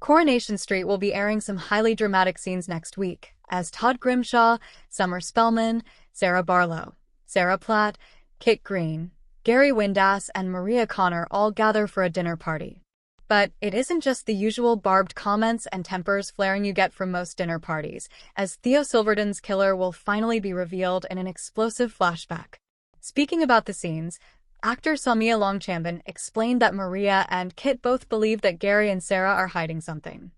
Coronation Street will be airing some highly dramatic scenes next week, as Todd Grimshaw, Summer Spellman, Sarah Barlow, Sarah Platt, Kit Green, Gary Windass, and Maria Connor all gather for a dinner party. But it isn't just the usual barbed comments and tempers flaring you get from most dinner parties, as Theo Silverton's killer will finally be revealed in an explosive flashback. Speaking about the scenes, actor Samia Longchamban explained that Maria and Kit both believe that Gary and Sarah are hiding something.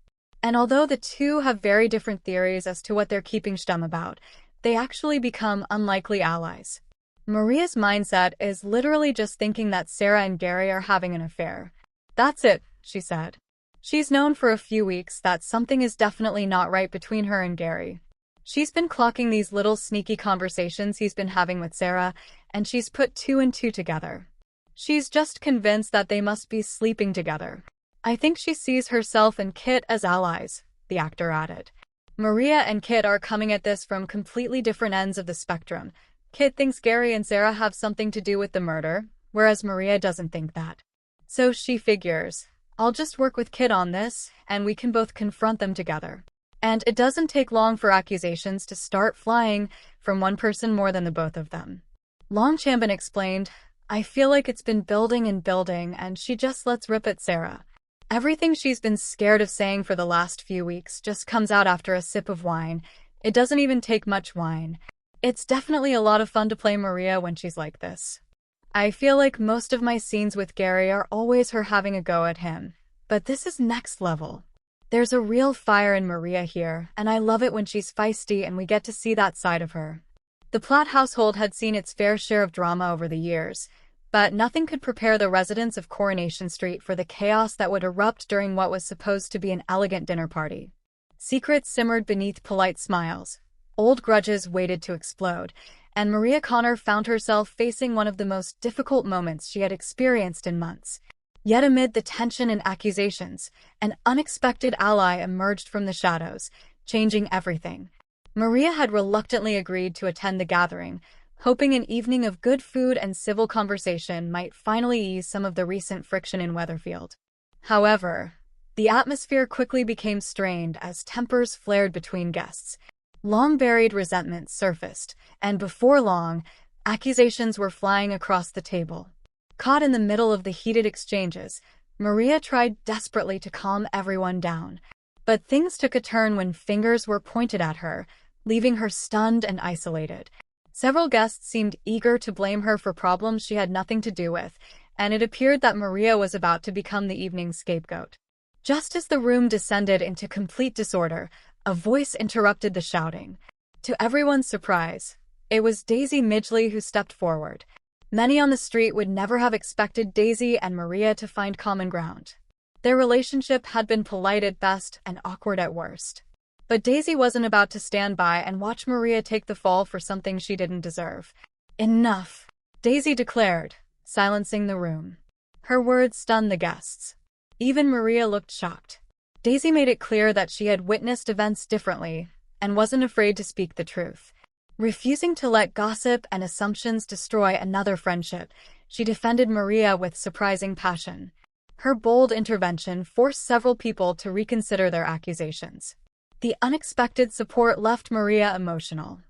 And although the two have very different theories as to what they're keeping stum about, they actually become unlikely allies. Maria's mindset is literally just thinking that Sarah and Gary are having an affair. That's it, she said. She's known for a few weeks that something is definitely not right between her and Gary. She's been clocking these little sneaky conversations he's been having with Sarah, and she's put two and two together. She's just convinced that they must be sleeping together. I think she sees herself and Kit as allies, the actor added. Maria and Kit are coming at this from completely different ends of the spectrum. Kit thinks Gary and Sarah have something to do with the murder, whereas Maria doesn't think that. So she figures, I'll just work with Kit on this, and we can both confront them together. And it doesn't take long for accusations to start flying from one person more than the both of them. Longchamban explained, I feel like it's been building and building, and she just lets rip at Sarah. Everything she's been scared of saying for the last few weeks just comes out after a sip of wine. It doesn't even take much wine. It's definitely a lot of fun to play Maria when she's like this. I feel like most of my scenes with Gary are always her having a go at him, but this is next level. There's a real fire in Maria here, and I love it when she's feisty and we get to see that side of her. The Platt household had seen its fair share of drama over the years, but nothing could prepare the residents of Coronation Street for the chaos that would erupt during what was supposed to be an elegant dinner party. Secrets simmered beneath polite smiles. Old grudges waited to explode, and Maria Connor found herself facing one of the most difficult moments she had experienced in months. Yet amid the tension and accusations, an unexpected ally emerged from the shadows, changing everything. Maria had reluctantly agreed to attend the gathering, hoping an evening of good food and civil conversation might finally ease some of the recent friction in Weatherfield. However, the atmosphere quickly became strained as tempers flared between guests. Long-buried resentments surfaced, and before long, accusations were flying across the table. Caught in the middle of the heated exchanges, Maria tried desperately to calm everyone down. But things took a turn when fingers were pointed at her, leaving her stunned and isolated. Several guests seemed eager to blame her for problems she had nothing to do with, and it appeared that Maria was about to become the evening's scapegoat. Just as the room descended into complete disorder, a voice interrupted the shouting. To everyone's surprise, it was Daisy Midgley who stepped forward. Many on the street would never have expected Daisy and Maria to find common ground. Their relationship had been polite at best and awkward at worst. But Daisy wasn't about to stand by and watch Maria take the fall for something she didn't deserve. Enough, Daisy declared, silencing the room. Her words stunned the guests. Even Maria looked shocked. Daisy made it clear that she had witnessed events differently and wasn't afraid to speak the truth. Refusing to let gossip and assumptions destroy another friendship, she defended Maria with surprising passion. Her bold intervention forced several people to reconsider their accusations. The unexpected support left Maria emotional.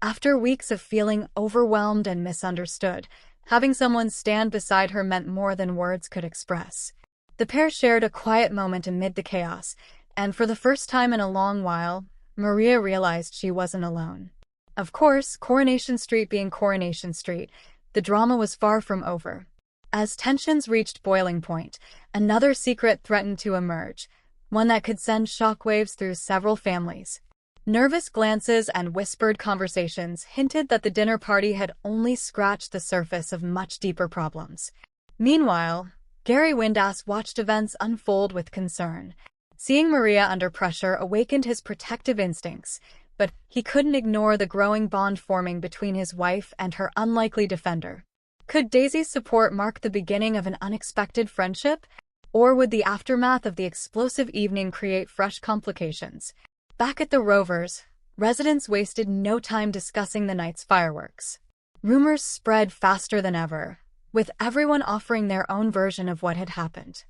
After weeks of feeling overwhelmed and misunderstood, having someone stand beside her meant more than words could express. The pair shared a quiet moment amid the chaos, and for the first time in a long while, Maria realized she wasn't alone. Of course, Coronation Street being Coronation Street, the drama was far from over. As tensions reached boiling point, another secret threatened to emerge, one that could send shockwaves through several families. Nervous glances and whispered conversations hinted that the dinner party had only scratched the surface of much deeper problems. Meanwhile, Gary Windass watched events unfold with concern. Seeing Maria under pressure awakened his protective instincts, but he couldn't ignore the growing bond forming between his wife and her unlikely defender. Could Daisy's support mark the beginning of an unexpected friendship? Or would the aftermath of the explosive evening create fresh complications? Back at the Rovers, residents wasted no time discussing the night's fireworks. Rumors spread faster than ever, with everyone offering their own version of what had happened.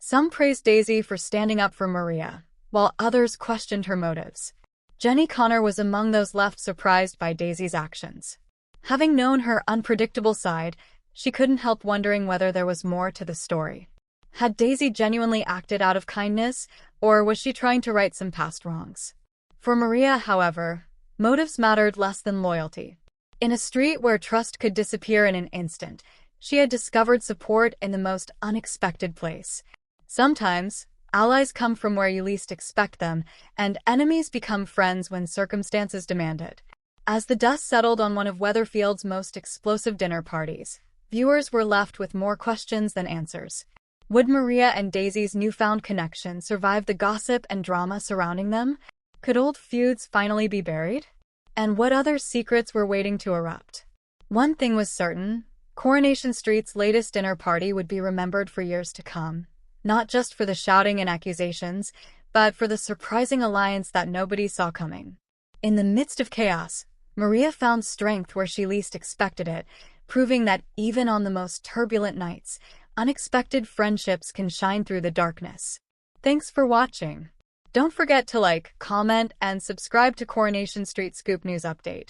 Some praised Daisy for standing up for Maria, while others questioned her motives. Jenny Connor was among those left surprised by Daisy's actions. Having known her unpredictable side, she couldn't help wondering whether there was more to the story. Had Daisy genuinely acted out of kindness, or was she trying to right some past wrongs? For Maria, however, motives mattered less than loyalty. In a street where trust could disappear in an instant, she had discovered support in the most unexpected place. Sometimes, allies come from where you least expect them, and enemies become friends when circumstances demand it. As the dust settled on one of Weatherfield's most explosive dinner parties, viewers were left with more questions than answers. Would Maria and Daisy's newfound connection survive the gossip and drama surrounding them? Could old feuds finally be buried? And what other secrets were waiting to erupt? One thing was certain: Coronation Street's latest dinner party would be remembered for years to come, not just for the shouting and accusations, but for the surprising alliance that nobody saw coming. In the midst of chaos, Maria found strength where she least expected it, proving that even on the most turbulent nights, unexpected friendships can shine through the darkness. Thanks for watching. Don't forget to like, comment, and subscribe to Coronation Street Scoop News Update.